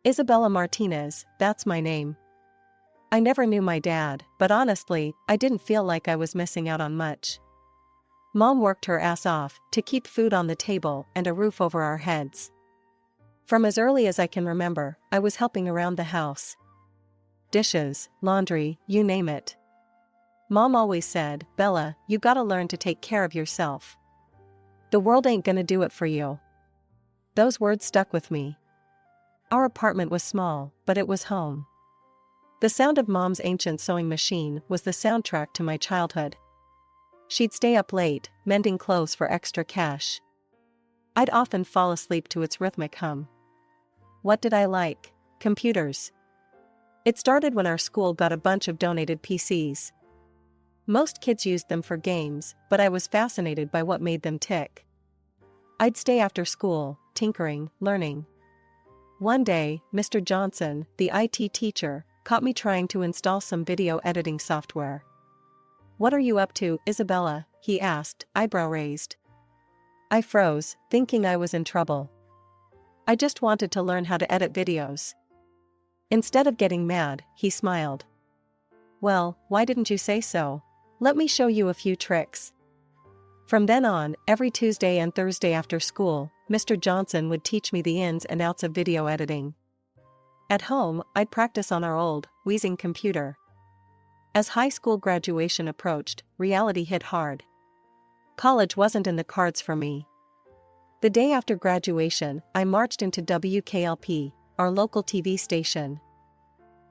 Isabella Martinez, that's my name. I never knew my dad, but honestly, I didn't feel like I was missing out on much. Mom worked her ass off to keep food on the table and a roof over our heads. From as early as I can remember, I was helping around the house. Dishes, laundry, you name it. Mom always said, "Bella, you gotta learn to take care of yourself. The world ain't gonna do it for you." Those words stuck with me. Our apartment was small, but it was home. The sound of Mom's ancient sewing machine was the soundtrack to my childhood. She'd stay up late, mending clothes for extra cash. I'd often fall asleep to its rhythmic hum. What did I like? Computers. It started when our school got a bunch of donated PCs. Most kids used them for games, but I was fascinated by what made them tick. I'd stay after school, tinkering, learning. One day, Mr. Johnson, the IT teacher, caught me trying to install some video editing software. "What are you up to, Isabella?" he asked, eyebrow raised. I froze, thinking I was in trouble. I just wanted to learn how to edit videos. Instead of getting mad, he smiled. "Well, why didn't you say so? Let me show you a few tricks." From then on, every Tuesday and Thursday after school, Mr. Johnson would teach me the ins and outs of video editing. At home, I'd practice on our old, wheezing computer. As high school graduation approached, reality hit hard. College wasn't in the cards for me. The day after graduation, I marched into WKLP, our local TV station.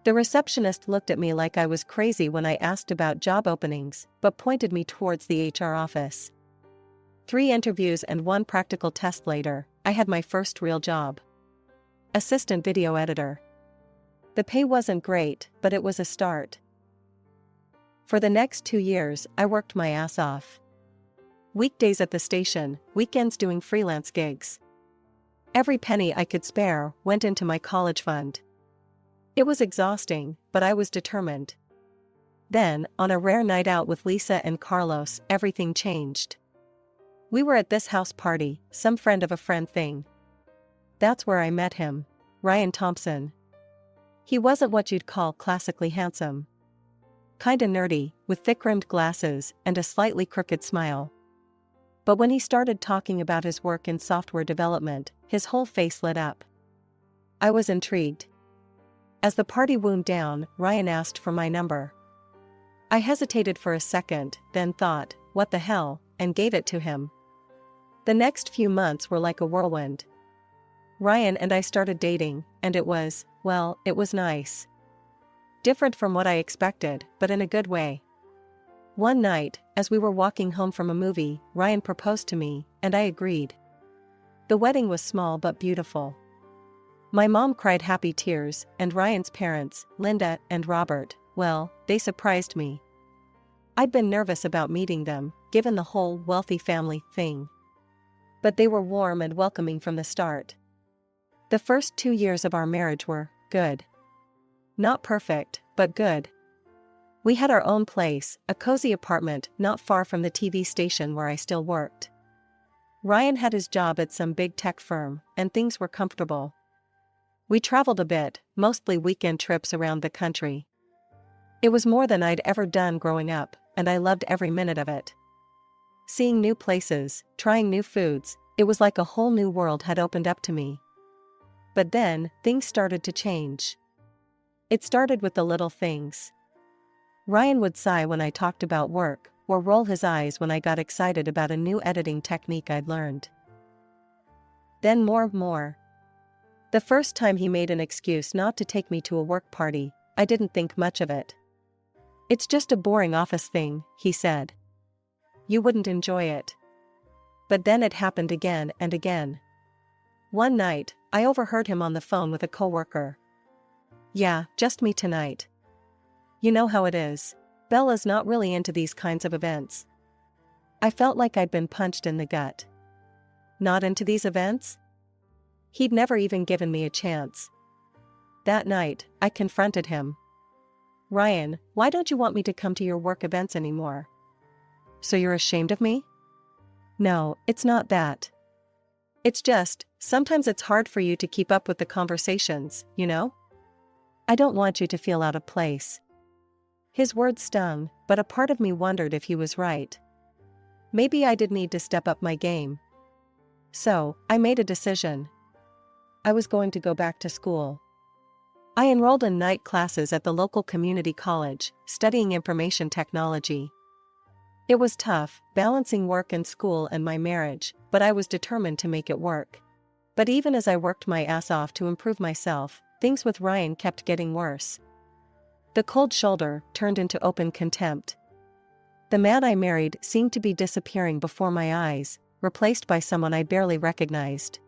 The receptionist looked at me like I was crazy when I asked about job openings, but pointed me towards the HR office. 3 interviews and 1 practical test later, I had my first real job. Assistant video editor. The pay wasn't great, but it was a start. For the next 2 years, I worked my ass off. Weekdays at the station, weekends doing freelance gigs. Every penny I could spare went into my college fund. It was exhausting, but I was determined. Then, on a rare night out with Lisa and Carlos, everything changed. We were at this house party, some friend of a friend thing. That's where I met him, Ryan Thompson. He wasn't what you'd call classically handsome. Kinda nerdy, with thick-rimmed glasses and a slightly crooked smile. But when he started talking about his work in software development, his whole face lit up. I was intrigued. As the party wound down, Ryan asked for my number. I hesitated for a second, then thought, what the hell, and gave it to him. The next few months were like a whirlwind. Ryan and I started dating, and it was nice. Different from what I expected, but in a good way. One night, as we were walking home from a movie, Ryan proposed to me, and I agreed. The wedding was small but beautiful. My mom cried happy tears, and Ryan's parents, Linda and Robert, well, they surprised me. I'd been nervous about meeting them, given the whole wealthy family thing. But they were warm and welcoming from the start. The first 2 years of our marriage were good. Not perfect, but good. We had our own place, a cozy apartment not far from the TV station where I still worked. Ryan had his job at some big tech firm, and things were comfortable. We traveled a bit, mostly weekend trips around the country. It was more than I'd ever done growing up, and I loved every minute of it. Seeing new places, trying new foods, it was like a whole new world had opened up to me. But then, things started to change. It started with the little things. Ryan would sigh when I talked about work, or roll his eyes when I got excited about a new editing technique I'd learned. Then more. The first time he made an excuse not to take me to a work party, I didn't think much of it. "It's just a boring office thing," he said. "You wouldn't enjoy it." But then it happened again and again. One night, I overheard him on the phone with a coworker. "Yeah, just me tonight. You know how it is. Bella's not really into these kinds of events." I felt like I'd been punched in the gut. Not into these events? He'd never even given me a chance. That night, I confronted him. "Ryan, why don't you want me to come to your work events anymore?" "So you're ashamed of me?" "No, it's not that. It's just, sometimes it's hard for you to keep up with the conversations, you know? I don't want you to feel out of place. His words stung, but a part of me wondered if he was right. Maybe I did need to step up my game. So, I made a decision. I was going to go back to school. I enrolled in night classes at the local community college, studying information technology. It was tough, balancing work and school and my marriage, but I was determined to make it work. But even as I worked my ass off to improve myself, things with Ryan kept getting worse. The cold shoulder turned into open contempt. The man I married seemed to be disappearing before my eyes, replaced by someone I barely recognized.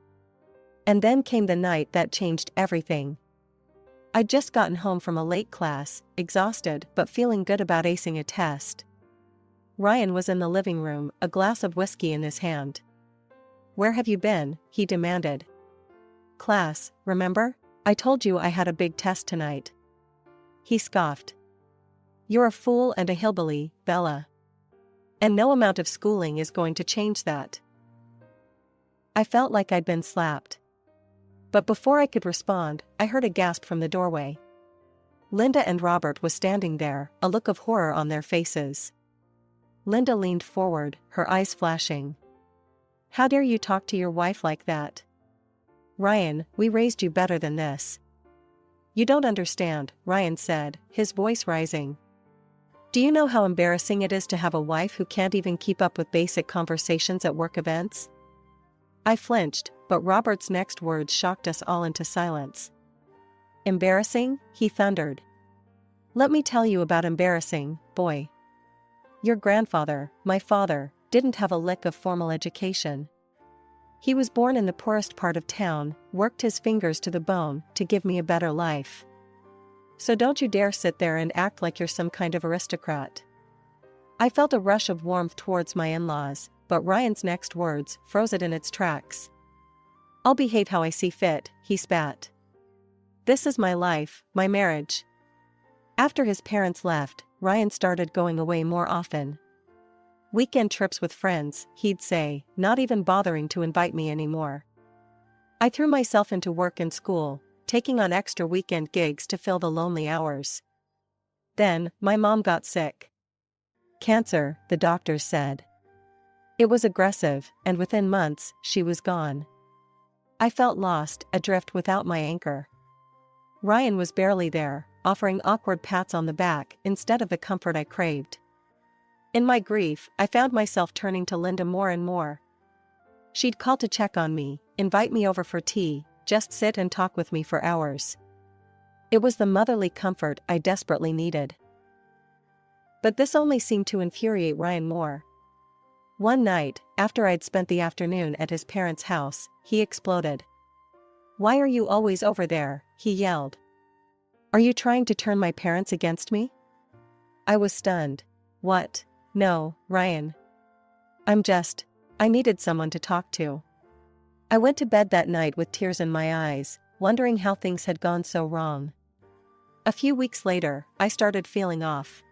And then came the night that changed everything. I'd just gotten home from a late class, exhausted but feeling good about acing a test. Ryan was in the living room, a glass of whiskey in his hand. "Where have you been?" he demanded. "Class, remember? I told you I had a big test tonight." He scoffed. "You're a fool and a hillbilly, Bella. And no amount of schooling is going to change that." I felt like I'd been slapped. But before I could respond, I heard a gasp from the doorway. Linda and Robert was standing there, a look of horror on their faces. Linda leaned forward, her eyes flashing. "How dare you talk to your wife like that? Ryan, we raised you better than this." "You don't understand," Ryan said, his voice rising. "Do you know how embarrassing it is to have a wife who can't even keep up with basic conversations at work events?" I flinched, but Robert's next words shocked us all into silence. "Embarrassing?" he thundered. "Let me tell you about embarrassing, boy. Your grandfather, my father, didn't have a lick of formal education. He was born in the poorest part of town, worked his fingers to the bone to give me a better life. So don't you dare sit there and act like you're some kind of aristocrat." I felt a rush of warmth towards my in-laws, but Ryan's next words froze it in its tracks. "I'll behave how I see fit," he spat. "This is my life, my marriage." After his parents left, Ryan started going away more often. "Weekend trips with friends," he'd say, not even bothering to invite me anymore. I threw myself into work and school, taking on extra weekend gigs to fill the lonely hours. Then, my mom got sick. Cancer, the doctors said. It was aggressive, and within months, she was gone. I felt lost, adrift without my anchor. Ryan was barely there, offering awkward pats on the back instead of the comfort I craved. In my grief, I found myself turning to Linda more and more. She'd call to check on me, invite me over for tea, just sit and talk with me for hours. It was the motherly comfort I desperately needed. But this only seemed to infuriate Ryan more. One night, after I'd spent the afternoon at his parents' house, he exploded. "Why are you always over there?" he yelled. "Are you trying to turn my parents against me?" I was stunned. "What? No, Ryan. I needed someone to talk to." I went to bed that night with tears in my eyes, wondering how things had gone so wrong. A few weeks later, I started feeling off.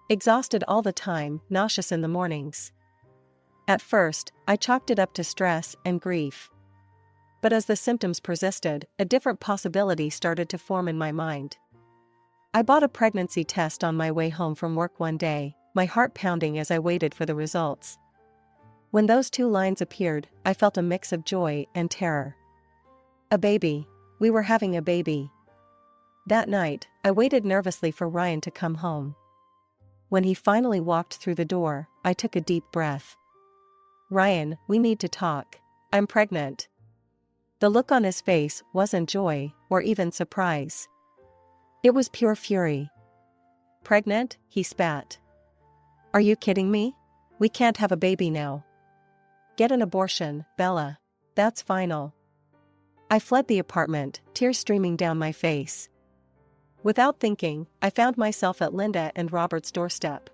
Exhausted all the time, nauseous in the mornings. At first, I chalked it up to stress and grief. But as the symptoms persisted, a different possibility started to form in my mind. I bought a pregnancy test on my way home from work one day, my heart pounding as I waited for the results. When those two lines appeared, I felt a mix of joy and terror. A baby. We were having a baby. That night, I waited nervously for Ryan to come home. When he finally walked through the door, I took a deep breath. "Ryan, we need to talk. I'm pregnant." The look on his face wasn't joy, or even surprise. It was pure fury. "Pregnant?" he spat. "Are you kidding me? We can't have a baby now. Get an abortion, Bella. That's final." I fled the apartment, tears streaming down my face. Without thinking, I found myself at Linda and Robert's doorstep.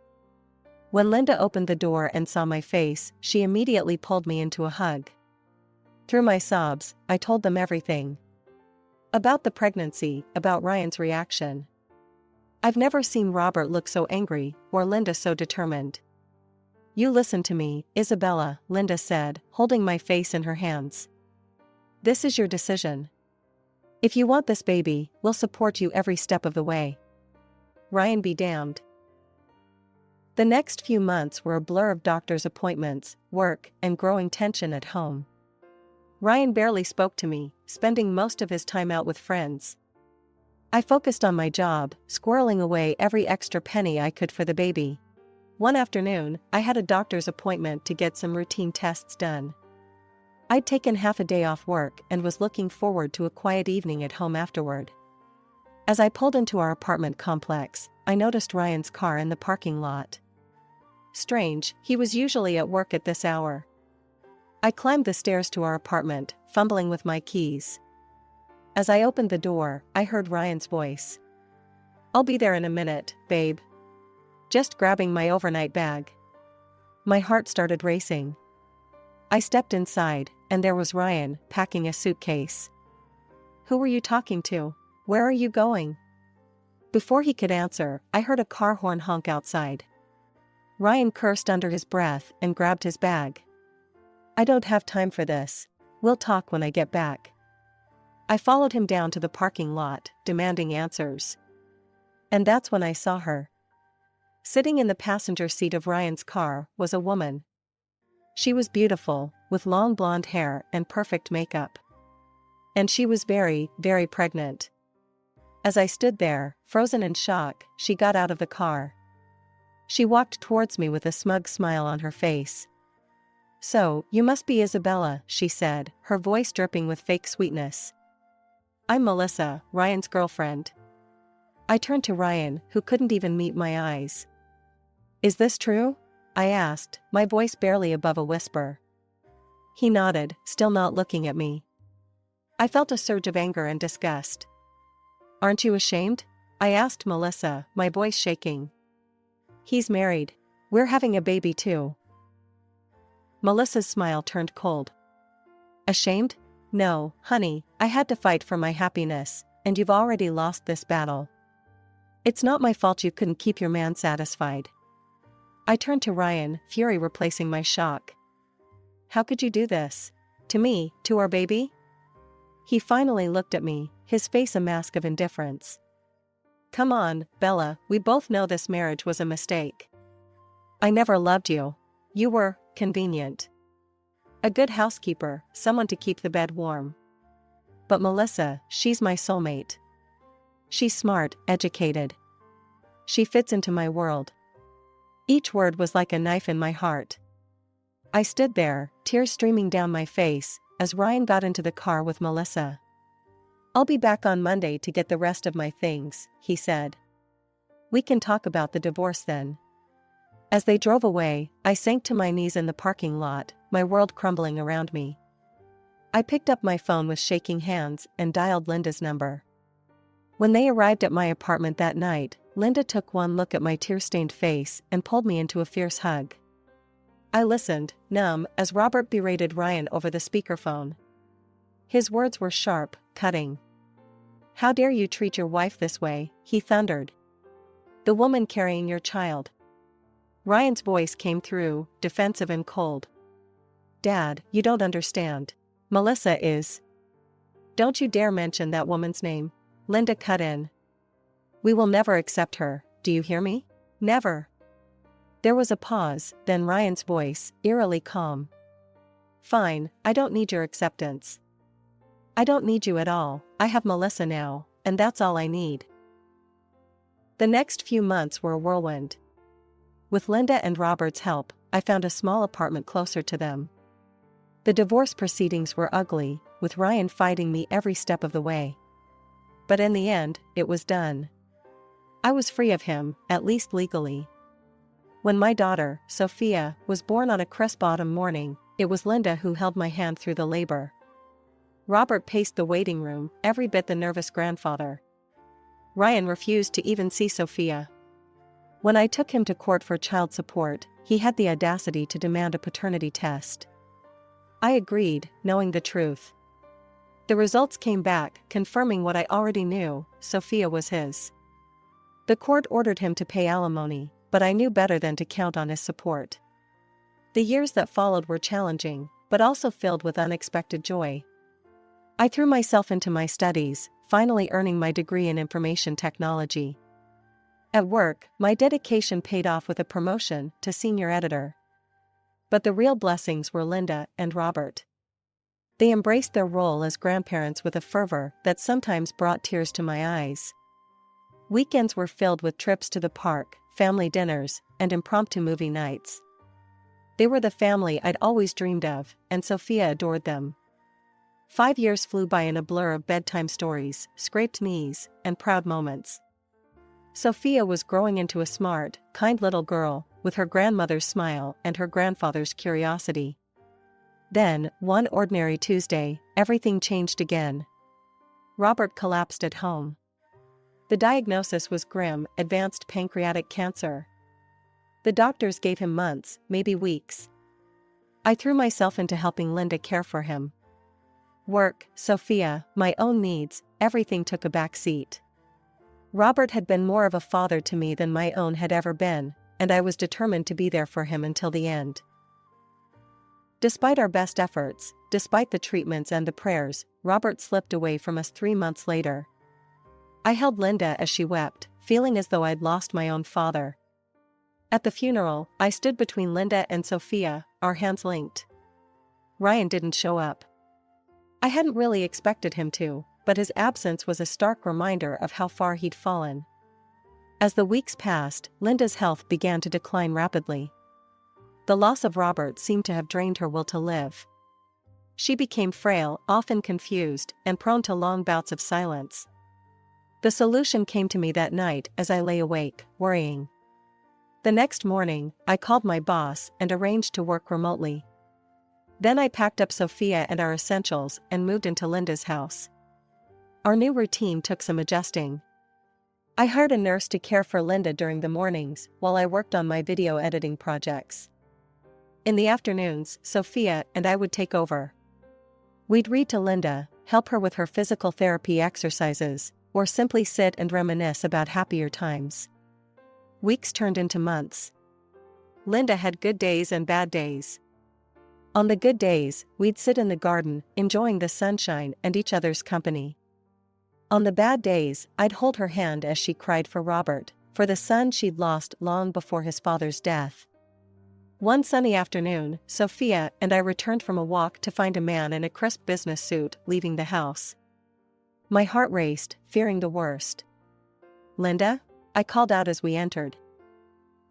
When Linda opened the door and saw my face, she immediately pulled me into a hug. Through my sobs, I told them everything. About the pregnancy, about Ryan's reaction. I've never seen Robert look so angry, or Linda so determined. You listen to me, Isabella, Linda said, holding my face in her hands. This is your decision. If you want this baby, we'll support you every step of the way. Ryan be damned. The next few months were a blur of doctor's appointments, work, and growing tension at home. Ryan barely spoke to me, spending most of his time out with friends. I focused on my job, squirreling away every extra penny I could for the baby. One afternoon, I had a doctor's appointment to get some routine tests done. I'd taken half a day off work and was looking forward to a quiet evening at home afterward. As I pulled into our apartment complex, I noticed Ryan's car in the parking lot. Strange, he was usually at work at this hour. I climbed the stairs to our apartment, fumbling with my keys. As I opened the door, I heard Ryan's voice. I'll be there in a minute, babe. Just grabbing my overnight bag. My heart started racing. I stepped inside, and there was Ryan, packing a suitcase. Who were you talking to? Where are you going? Before he could answer, I heard a car horn honk outside. Ryan cursed under his breath and grabbed his bag. I don't have time for this. We'll talk when I get back. I followed him down to the parking lot, demanding answers. And that's when I saw her. Sitting in the passenger seat of Ryan's car was a woman. She was beautiful, with long blonde hair and perfect makeup. And she was very, very pregnant. As I stood there, frozen in shock, she got out of the car. She walked towards me with a smug smile on her face. So, you must be Isabella, she said, her voice dripping with fake sweetness. I'm Melissa, Ryan's girlfriend. I turned to Ryan, who couldn't even meet my eyes. Is this true? I asked, my voice barely above a whisper. He nodded, still not looking at me. I felt a surge of anger and disgust. Aren't you ashamed? I asked Melissa, my voice shaking. He's married. We're having a baby too. Melissa's smile turned cold. Ashamed? No, honey, I had to fight for my happiness, and you've already lost this battle. It's not my fault you couldn't keep your man satisfied. I turned to Ryan, fury replacing my shock. How could you do this? To me, to our baby? He finally looked at me, his face a mask of indifference. Come on, Bella, we both know this marriage was a mistake. I never loved you. You were convenient. A good housekeeper, someone to keep the bed warm. But Melissa, she's my soulmate. She's smart, educated. She fits into my world. Each word was like a knife in my heart. I stood there, tears streaming down my face, as Ryan got into the car with Melissa. I'll be back on Monday to get the rest of my things, he said. We can talk about the divorce then. As they drove away, I sank to my knees in the parking lot, my world crumbling around me. I picked up my phone with shaking hands and dialed Linda's number. When they arrived at my apartment that night, Linda took one look at my tear-stained face and pulled me into a fierce hug. I listened, numb, as Robert berated Ryan over the speakerphone. His words were sharp, cutting. How dare you treat your wife this way, he thundered. The woman carrying your child. Ryan's voice came through, defensive and cold. Dad, you don't understand. Melissa is. Don't you dare mention that woman's name. Linda cut in. We will never accept her, do you hear me? Never. There was a pause, then Ryan's voice, eerily calm. Fine, I don't need your acceptance. I don't need you at all, I have Melissa now, and that's all I need. The next few months were a whirlwind. With Linda and Robert's help, I found a small apartment closer to them. The divorce proceedings were ugly, with Ryan fighting me every step of the way. But in the end, it was done. I was free of him, at least legally. When my daughter, Sophia, was born on a crisp autumn morning, it was Linda who held my hand through the labor. Robert paced the waiting room, every bit the nervous grandfather. Ryan refused to even see Sophia. When I took him to court for child support, he had the audacity to demand a paternity test. I agreed, knowing the truth. The results came back, confirming what I already knew, Sophia was his. The court ordered him to pay alimony, but I knew better than to count on his support. The years that followed were challenging, but also filled with unexpected joy. I threw myself into my studies, finally earning my degree in information technology. At work, my dedication paid off with a promotion to senior editor. But the real blessings were Linda and Robert. They embraced their role as grandparents with a fervor that sometimes brought tears to my eyes. Weekends were filled with trips to the park, family dinners, and impromptu movie nights. They were the family I'd always dreamed of, and Sophia adored them. 5 years flew by in a blur of bedtime stories, scraped knees, and proud moments. Sophia was growing into a smart, kind little girl, with her grandmother's smile and her grandfather's curiosity. Then, one ordinary Tuesday, everything changed again. Robert collapsed at home. The diagnosis was grim: advanced pancreatic cancer. The doctors gave him months, maybe weeks. I threw myself into helping Linda care for him. Work, Sophia, my own needs, everything took a back seat. Robert had been more of a father to me than my own had ever been, and I was determined to be there for him until the end. Despite our best efforts, despite the treatments and the prayers, Robert slipped away from us 3 months later. I held Linda as she wept, feeling as though I'd lost my own father. At the funeral, I stood between Linda and Sophia, our hands linked. Ryan didn't show up. I hadn't really expected him to, but his absence was a stark reminder of how far he'd fallen. As the weeks passed, Linda's health began to decline rapidly. The loss of Robert seemed to have drained her will to live. She became frail, often confused, and prone to long bouts of silence. The solution came to me that night as I lay awake, worrying. The next morning, I called my boss and arranged to work remotely. Then I packed up Sophia and our essentials and moved into Linda's house. Our new routine took some adjusting. I hired a nurse to care for Linda during the mornings while I worked on my video editing projects. In the afternoons, Sophia and I would take over. We'd read to Linda, help her with her physical therapy exercises, or simply sit and reminisce about happier times. Weeks turned into months. Linda had good days and bad days. On the good days, we'd sit in the garden, enjoying the sunshine and each other's company. On the bad days, I'd hold her hand as she cried for Robert, for the son she'd lost long before his father's death. One sunny afternoon, Sophia and I returned from a walk to find a man in a crisp business suit leaving the house. My heart raced, fearing the worst. "Linda?" I called out as we entered.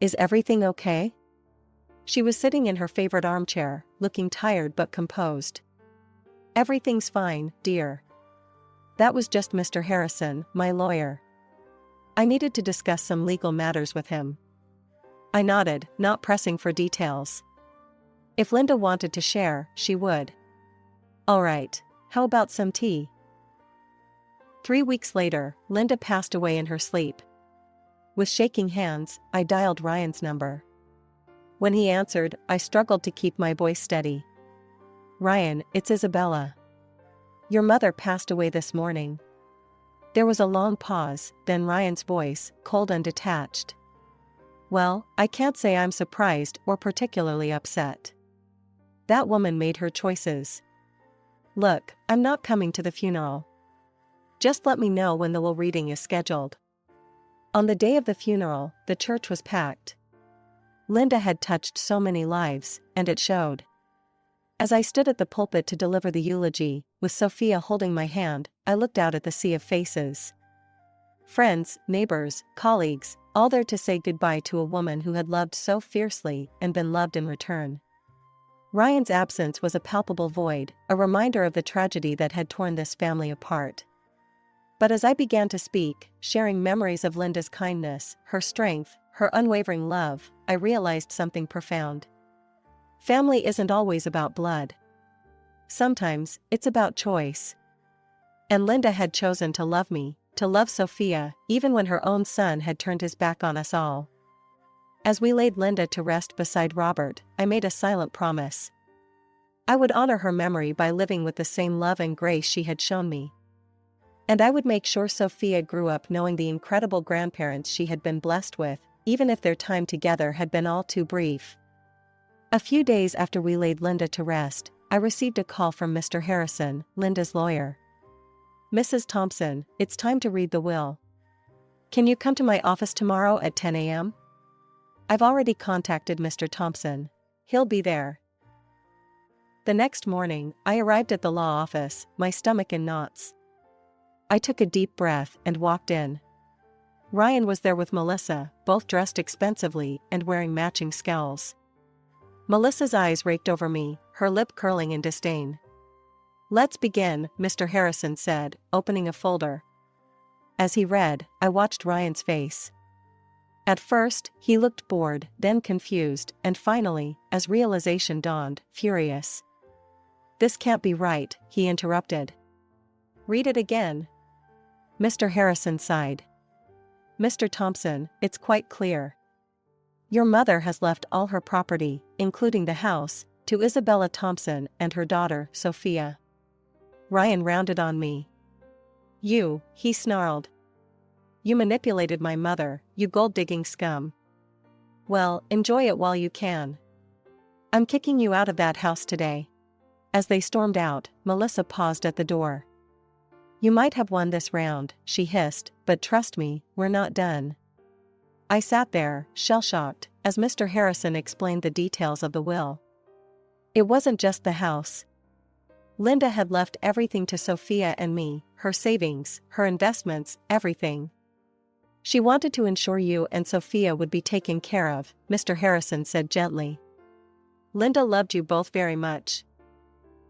"Is everything okay?" She was sitting in her favorite armchair, looking tired but composed. "Everything's fine, dear." That was just Mr. Harrison, my lawyer. I needed to discuss some legal matters with him. I nodded, not pressing for details. If Linda wanted to share, she would. "All right, how about some tea?" 3 weeks later, Linda passed away in her sleep. With shaking hands, I dialed Ryan's number. When he answered, I struggled to keep my voice steady. "Ryan, it's Isabella. Your mother passed away this morning." There was a long pause, then Ryan's voice, cold and detached. "Well, I can't say I'm surprised or particularly upset. That woman made her choices. Look, I'm not coming to the funeral. Just let me know when the will reading is scheduled." On the day of the funeral, the church was packed. Linda had touched so many lives, and it showed. As I stood at the pulpit to deliver the eulogy, with Sophia holding my hand, I looked out at the sea of faces. Friends, neighbors, colleagues, all there to say goodbye to a woman who had loved so fiercely and been loved in return. Ryan's absence was a palpable void, a reminder of the tragedy that had torn this family apart. But as I began to speak, sharing memories of Linda's kindness, her strength, her unwavering love, I realized something profound. Family isn't always about blood. Sometimes, it's about choice. And Linda had chosen to love me, to love Sophia, even when her own son had turned his back on us all. As we laid Linda to rest beside Robert, I made a silent promise. I would honor her memory by living with the same love and grace she had shown me. And I would make sure Sophia grew up knowing the incredible grandparents she had been blessed with, even if their time together had been all too brief. A few days after we laid Linda to rest, I received a call from Mr. Harrison, Linda's lawyer. "Mrs. Thompson, it's time to read the will. Can you come to my office tomorrow at 10 a.m.? I've already contacted Mr. Thompson. He'll be there." The next morning, I arrived at the law office, my stomach in knots. I took a deep breath and walked in. Ryan was there with Melissa, both dressed expensively and wearing matching scowls. Melissa's eyes raked over me, her lip curling in disdain. "Let's begin," Mr. Harrison said, opening a folder. As he read, I watched Ryan's face. At first, he looked bored, then confused, and finally, as realization dawned, furious. "This can't be right," he interrupted. "Read it again." Mr. Harrison sighed. "Mr. Thompson, it's quite clear. Your mother has left all her property, including the house, to Isabella Thompson and her daughter, Sophia." Ryan rounded on me. "You," he snarled. "You manipulated my mother, you gold-digging scum. Well, enjoy it while you can. I'm kicking you out of that house today." As they stormed out, Melissa paused at the door. "You might have won this round," she hissed, "but trust me, we're not done." I sat there, shell-shocked, as Mr. Harrison explained the details of the will. It wasn't just the house. Linda had left everything to Sophia and me, her savings, her investments, everything. "She wanted to ensure you and Sophia would be taken care of," Mr. Harrison said gently. "Linda loved you both very much."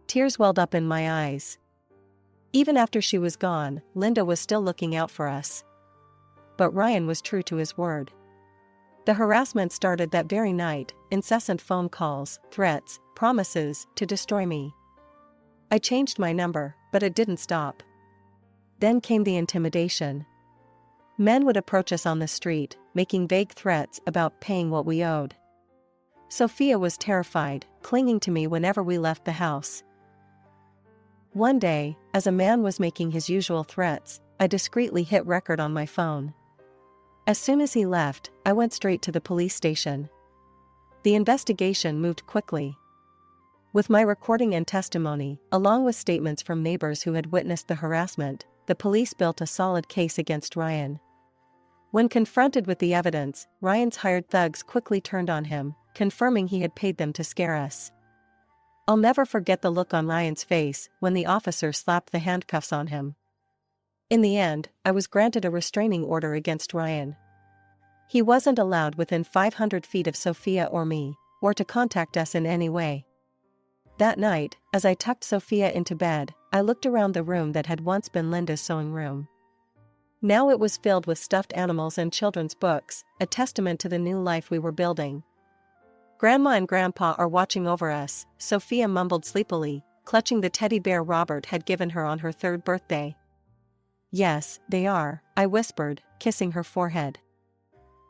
Tears welled up in my eyes. Even after she was gone, Linda was still looking out for us. But Ryan was true to his word. The harassment started that very night, incessant phone calls, threats, promises to destroy me. I changed my number, but it didn't stop. Then came the intimidation. Men would approach us on the street, making vague threats about paying what we owed. Sophia was terrified, clinging to me whenever we left the house. One day, as a man was making his usual threats, I discreetly hit record on my phone. As soon as he left, I went straight to the police station. The investigation moved quickly. With my recording and testimony, along with statements from neighbors who had witnessed the harassment, the police built a solid case against Ryan. When confronted with the evidence, Ryan's hired thugs quickly turned on him, confirming he had paid them to scare us. I'll never forget the look on Ryan's face when the officer slapped the handcuffs on him. In the end, I was granted a restraining order against Ryan. He wasn't allowed within 500 feet of Sophia or me, or to contact us in any way. That night, as I tucked Sophia into bed, I looked around the room that had once been Linda's sewing room. Now it was filled with stuffed animals and children's books, a testament to the new life we were building. "Grandma and Grandpa are watching over us," Sophia mumbled sleepily, clutching the teddy bear Robert had given her on her 3rd birthday. "Yes, they are," I whispered, kissing her forehead.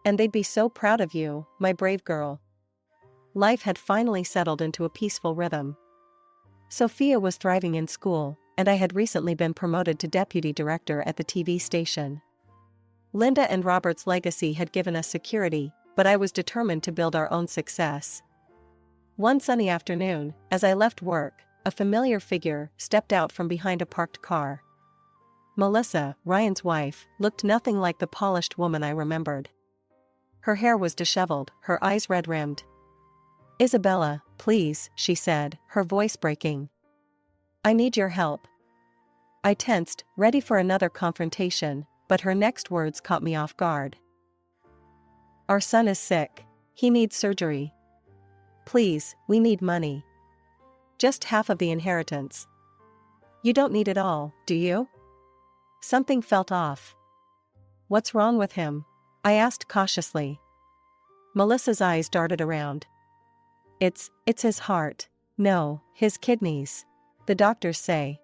"And they'd be so proud of you, my brave girl." Life had finally settled into a peaceful rhythm. Sophia was thriving in school, and I had recently been promoted to deputy director at the TV station. Linda and Robert's legacy had given us security, but I was determined to build our own success. One sunny afternoon, as I left work, a familiar figure stepped out from behind a parked car. Melissa, Ryan's wife, looked nothing like the polished woman I remembered. Her hair was disheveled, her eyes red-rimmed. "Isabella, please," she said, her voice breaking. "I need your help." I tensed, ready for another confrontation, but her next words caught me off guard. "Our son is sick. He needs surgery. Please, we need money. Just half of the inheritance." "You don't need it all, do you?" Something felt off. "What's wrong with him?" I asked cautiously. Melissa's eyes darted around. It's his heart. No, his kidneys. The doctors say."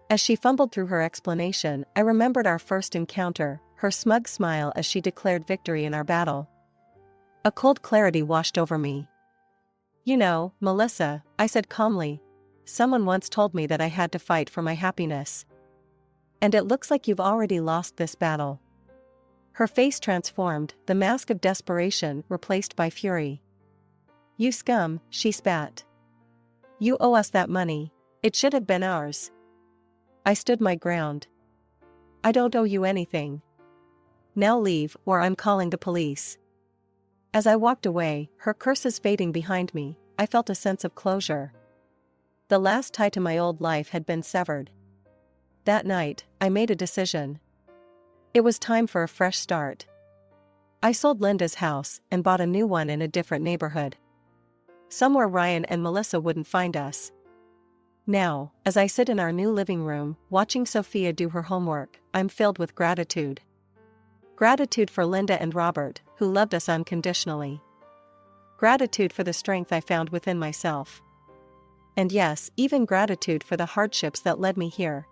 As she fumbled through her explanation, I remembered our first encounter, her smug smile as she declared victory in our battle. A cold clarity washed over me. "You know, Melissa," I said calmly, "someone once told me that I had to fight for my happiness. And it looks like you've already lost this battle." Her face transformed, the mask of desperation replaced by fury. You scum, she spat. You owe us that money. It should have been ours. I stood my ground. I don't owe you anything. Now leave, or I'm calling the police. As I walked away, her curses fading behind me, I felt a sense of closure. The last tie to my old life had been severed. That night, I made a decision. It was time for a fresh start. I sold Linda's house and bought a new one in a different neighborhood. Somewhere Ryan and Melissa wouldn't find us. Now, as I sit in our new living room, watching Sophia do her homework, I'm filled with gratitude. Gratitude for Linda and Robert, who loved us unconditionally. Gratitude for the strength I found within myself. And yes, even gratitude for the hardships that led me here,